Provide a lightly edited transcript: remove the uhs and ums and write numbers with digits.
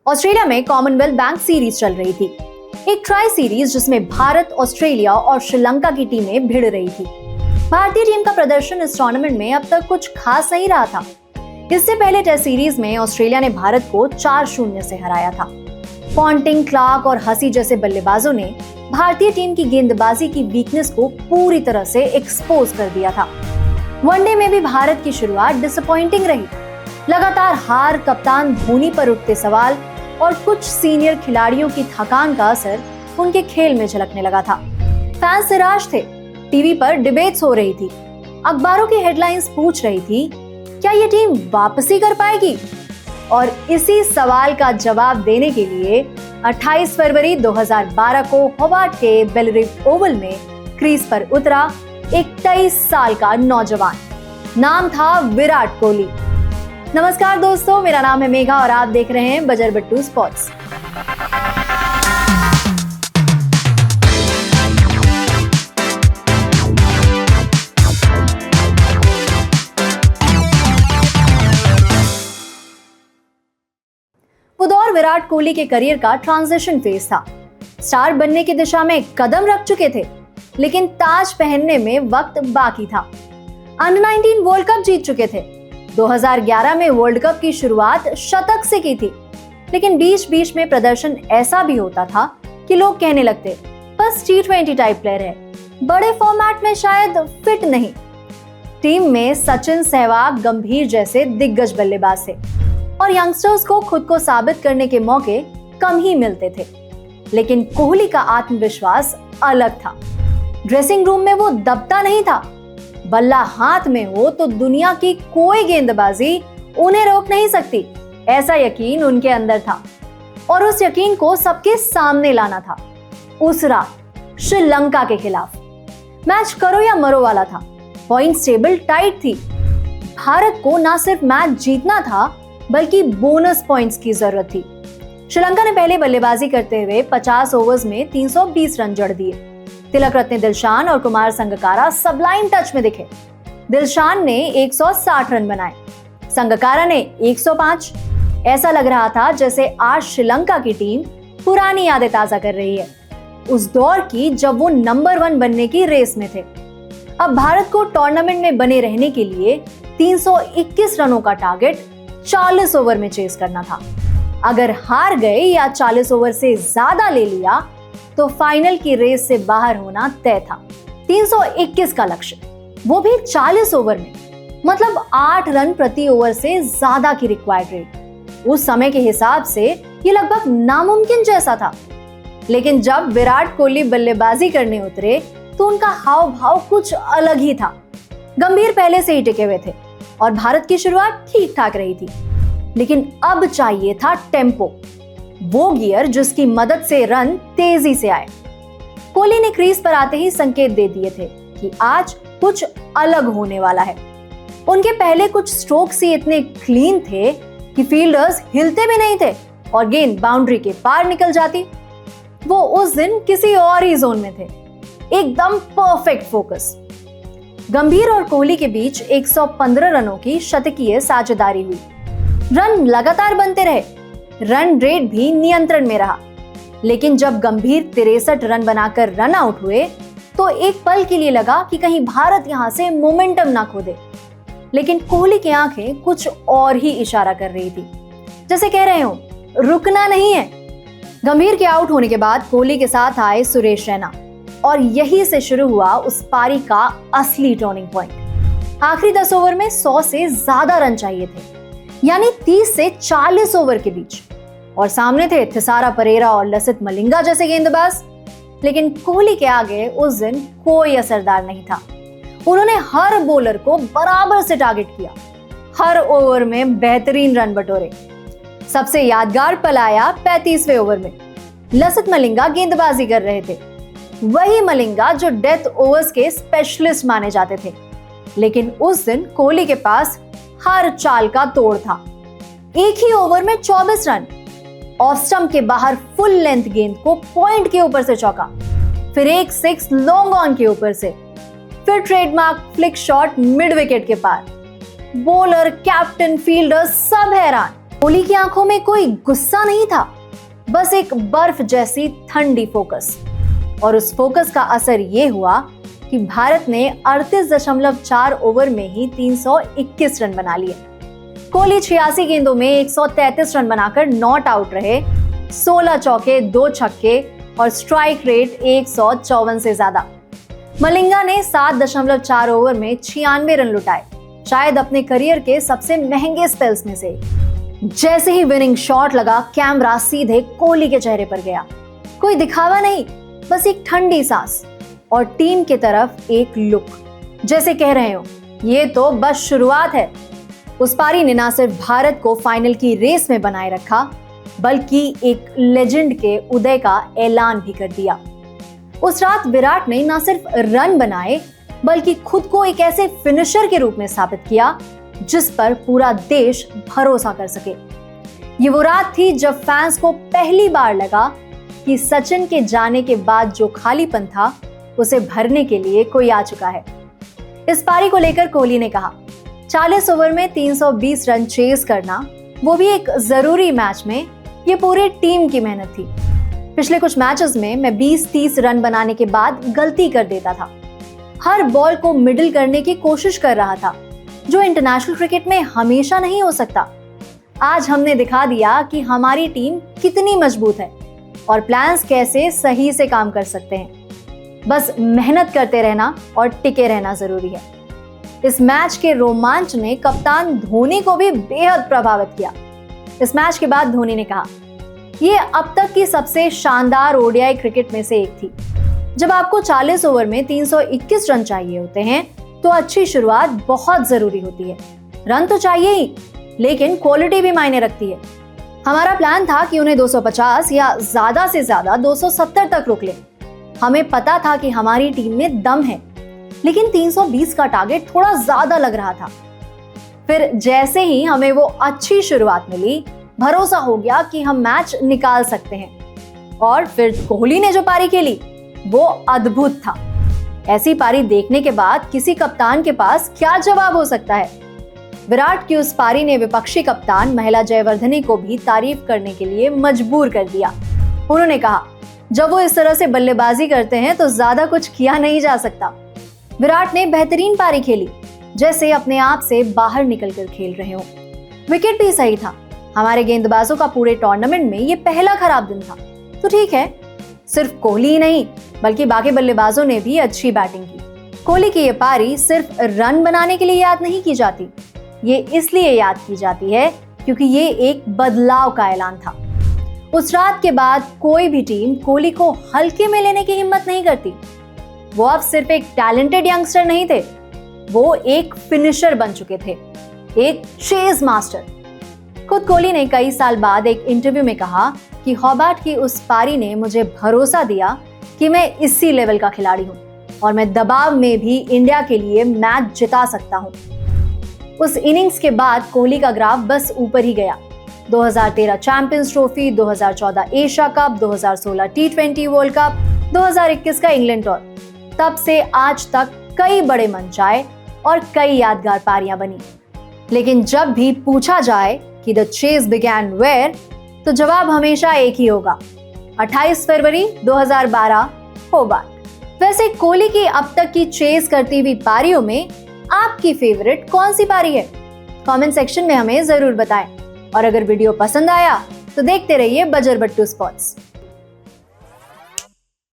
Australia में Commonwealth bank series चल रही थी, एक ट्राई सीरीज जिसमें भारत, ऑस्ट्रेलिया और श्रीलंका की टीमें भिड़ रही थी। भारतीय टीम का प्रदर्शन इस टूर्नामेंट में अब तक कुछ खास नहीं रहा था। इससे पहले टेस्ट सीरीज में ऑस्ट्रेलिया ने भारत को 4-0 से हराया था। पॉन्टिंग, क्लार्क और हसी जैसे बल्लेबाजों ने भारतीय टीम की गेंदबाजी की वीकनेस को पूरी तरह से एक्सपोज कर दिया था। वनडे में भी भारत की शुरुआत डिसअपॉइंटिंग रही। लगातार हार, कप्तान धोनी पर उठते सवाल और कुछ सीनियर खिलाड़ियों की थकान का असर उनके खेल में झलकने लगा था। फैंस निराश थे, टीवी पर डिबेट्स हो रही थी, अखबारों की हेडलाइंस पूछ रही थी क्या ये टीम वापसी कर पाएगी। और इसी सवाल का जवाब देने के लिए 28 फरवरी 2012 को होबार्ट के बेलरिफ ओवल में क्रीज पर उतरा एक 23 साल का नौजवान। नाम था विराट कोहली। नमस्कार दोस्तों, मेरा नाम है मेघा और आप देख रहे हैं बजर बट्टू स्पोर्ट्स। वो दौर विराट कोहली के करियर का ट्रांजिशन फेज था। स्टार बनने की दिशा में कदम रख चुके थे, लेकिन ताज पहनने में वक्त बाकी था। अंडर 19 वर्ल्ड कप जीत चुके थे। 2011 में वर्ल्ड कप की शुरुआत शतक से की थी, लेकिन बीच बीच में प्रदर्शन ऐसा भी होता था कि लोग कहने लगते बस T20 टाइप प्लेयर है, बड़े फॉर्मेट में शायद फिट नहीं। टीम में सचिन, सहवाग, गंभीर जैसे दिग्गज बल्लेबाज थे और यंगस्टर्स को खुद को साबित करने के मौके कम ही मिलते थे। लेकिन कोहली का आत्मविश्वास अलग था। ड्रेसिंग रूम में वो दबता नहीं था। बल्ला हाथ में हो तो दुनिया की कोई गेंदबाजी उन्हें रोक नहीं सकती, ऐसा यकीन उनके अंदर था और उस यकीन को सबके सामने लाना था। उस रात श्रीलंका के खिलाफ मैच करो या मरो वाला था। पॉइंट्स टेबल टाइट थी। भारत को ना सिर्फ मैच जीतना था बल्कि बोनस पॉइंट्स की जरूरत थी। श्रीलंका ने पहले बल्लेबाजी करते हुए 50 ओवर्स में 320 रन जड़ दिए। तिलक रत्ने दिलशान और कुमार संगकारा सबलाइन टच में दिखे। दिलशान ने 160 रन बनाए, संगकारा ने 105। ऐसा लग रहा था जैसे आज श्रीलंका की टीम पुरानी यादें ताजा कर रही है, उस दौर की जब वो नंबर 1 बनने की रेस में थे। अब भारत को टूर्नामेंट में बने रहने के लिए 321 रनों का टारगेट 40 ओवर में चेस करना था। अगर हार गए या 40 ओवर से ज्यादा ले लिया तो फाइनल की रेस से बाहर होना तय था। 321 का लक्ष्य, वो भी 40 ओवर में, मतलब 8 रन प्रति ओवर से ज्यादा की रिक्वायर्ड रेट। उस समय के हिसाब से ये लगभग नामुमकिन जैसा था। लेकिन जब विराट कोहली बल्लेबाजी करने उतरे तो उनका हाव भाव कुछ अलग ही था। गंभीर पहले से ही टिके हुए थे और भारत की शुरुआत ठीक ठाक रही थी, लेकिन अब चाहिए था टेम्पो, वो गियर जिसकी मदद से रन तेजी से आए। कोहली ने क्रीज पर आते ही संकेत दे दिए थे कि आज कुछ अलग होने वाला है। उनके पहले कुछ स्ट्रोक्स ही इतने क्लीन थे कि फील्डर्स हिलते भी नहीं थे और गेंद बाउंड्री के पार निकल जाती। वो उस दिन किसी और ही जोन में थे, एकदम परफेक्ट फोकस। गंभीर और कोहली के बीच 115 रनों की शतकीय साझेदारी हुई। रन लगातार बनते रहे, रन रेट भी नियंत्रण में रहा। लेकिन जब गंभीर 63 रन बनाकर रन आउट हुए तो एक पल के लिए लगा कि कहीं भारत यहां से मोमेंटम ना खो दे। लेकिन कोहली की आंखें कुछ और ही इशारा कर रही थी, जैसे कह रहे हो रुकना नहीं है। गंभीर के आउट होने के बाद कोहली के साथ आए सुरेश रैना और यही से शुरू हुआ उस पारी का असली टर्निंग पॉइंट। आखिरी 10 ओवर में 100 से ज्यादा रन चाहिए थे, यानी 30 से 40 ओवर के बीच, और सामने थे थिसारा परेरा और लसित मलिंगा जैसे गेंदबाज। लेकिन कोहली के आगे उस दिन कोई असरदार नहीं था। उन्होंने हर बॉलर को बराबर से टारगेट किया, हर ओवर में बेहतरीन रन बटोरे। सबसे यादगार पल आया 35वें ओवर में। लसित मलिंगा गेंदबाजी कर रहे थे, वही मलिंगा जो डेथ ओवर्स के स्पेशलिस्ट माने जाते थे। लेकिन उस दिन कोहली के पास हर चाल का तोड़ था। एक ही ओवर में 24 रन, ऑफ स्टंप के बाहर फुल लेंथ गेंद को पॉइंट के ऊपर से चौका, फिर एक 6 लॉन्ग ऑन के ऊपर से, फिर trademark flick shot mid wicket के पार। बॉलर, कैप्टन, फील्डर सब हैरान। कोहली की आंखों में कोई गुस्सा नहीं था, बस एक बर्फ जैसी ठंडी फोकस। और उस फोकस का असर ये हुआ कि भारत ने 38.4 ओवर में ही 321 रन बना लिए। कोहली 86 गेंदों में 133 रन बनाकर नॉट आउट रहे, 16 चौके, 2 छक्के और स्ट्राइक रेट 154 से ज्यादा। मलिंगा ने 7.4 ओवर में 96 रन लुटाए, शायद अपने करियर के सबसे महंगे स्पेल्स में से। जैसे ही विनिंग शॉट लगा, कैमरा सीधे कोहली के चेहरे पर गया। कोई दिखावा नहीं, बस एक ठंडी सांस और टीम की तरफ एक लुक, जैसे कह रहे हो ये तो बस शुरुआत है। उस पारी ने ना सिर्फ भारत को फाइनल की रेस में बनाए रखा, बल्कि एक लेजेंड के उदय का ऐलान भी कर दिया। उस रात विराट ने ना सिर्फ रन बनाए, बल्कि खुद को एक ऐसे फिनिशर के रूप में स्थापित किया जिस पर पूरा देश भरोसा कर सके। ये वो रात थी जब फैंस को पहली बार लगा कि सचिन के जाने के बाद जो खालीपन था उसे भरने के लिए कोई आ चुका है। इस पारी को लेकर कोहली ने कहा, 40 ओवर में 320 रन चेस करना, वो भी एक जरूरी मैच में, ये पूरे टीम की मेहनत थी। पिछले कुछ मैचेस में मैं 20-30 रन बनाने के बाद गलती कर देता था, हर बॉल को मिडिल करने की कोशिश कर रहा था, जो इंटरनेशनल क्रिकेट में हमेशा नहीं हो सकता। आज हमने दिखा दिया कि हमारी टीम कितनी मजबूत है और प्लान्स कैसे सही से काम कर सकते हैं। बस मेहनत करते रहना और टिके रहना जरूरी है। इस मैच के रोमांच ने कप्तान धोनी को भी बेहद प्रभावित किया। इस मैच के बाद धोनी ने कहा, यह अब तक की सबसे शानदार ओडीआई क्रिकेट में से एक थी। जब आपको 40 ओवर में 321 रन चाहिए होते हैं तो अच्छी शुरुआत बहुत जरूरी होती है। रन तो चाहिए ही, लेकिन क्वालिटी भी मायने रखती है। हमारा प्लान था कि उन्हें 250 या ज्यादा से ज्यादा 270 तक रोक लें। हमें पता था कि हमारी टीम में दम है, लेकिन 320 का टारगेट थोड़ा ज्यादा लग रहा था। फिर जैसे ही हमें वो अच्छी शुरुआत मिली, भरोसा हो गया कि हम मैच निकाल सकते हैं। और फिर कोहली ने जो पारी खेली वो अद्भुत था। ऐसी पारी देखने के बाद किसी कप्तान के पास क्या जवाब हो सकता है। विराट की उस पारी ने विपक्षी कप्तान महिला जयवर्धने को भी तारीफ करने के लिए मजबूर कर दिया। उन्होंने कहा, जब वो इस तरह से बल्लेबाजी करते हैं तो ज्यादा कुछ किया नहीं जा सकता। विराट ने बेहतरीन पारी खेली, जैसे अपने आप से बाहर निकलकर खेल रहे हो। विकेट भी सही था। हमारे गेंदबाजों का पूरे टूर्नामेंट में ये पहला खराब दिन था। तो ठीक है, सिर्फ कोहली ही नहीं बल्कि बाकी बल्लेबाजों ने भी अच्छी बैटिंग की। कोहली की ये पारी सिर्फ रन बनाने के लिए याद नहीं की जाती, ये इसलिए याद की जाती है क्योंकि ये एक बदलाव का ऐलान था। उस रात के बाद कोई भी टीम कोहली को हल्के में लेने की हिम्मत नहीं करती। वो अब सिर्फ एक टैलेंटेड यंगस्टर नहीं थे, वो एक फिनिशर बन चुके थे, एक चेज मास्टर। खुद कोहली ने कई साल बाद एक इंटरव्यू में कहा कि हॉबार्ट की उस पारी ने मुझे भरोसा दिया कि मैं इसी लेवल का खिलाड़ी हूं और मैं दबाव में भी इंडिया के लिए मैच जिता सकता हूं। उस इनिंग्स के बाद कोहली का ग्राफ बस ऊपर ही गया। 2013 champions trophy, 2014 Asia cup, 2016 T20 world cup, 2021 का इंग्लैंड टूर, तब से आज तक कई बड़े मंच आए और कई यादगार पारियां बनी। लेकिन जब भी पूछा जाए कि द चेज बिगैन वेयर, तो जवाब हमेशा एक ही होगा, 28 फरवरी 2012 होबार्ट। वैसे कोहली की अब तक की चेज करती हुई पारियों में आपकी फेवरेट कौन सी पारी है? कमेंट सेक्शन में हमें जरूर बताएं। और अगर वीडियो पसंद आया तो देखते रहिए बजर बट्टू स्पोर्ट्स।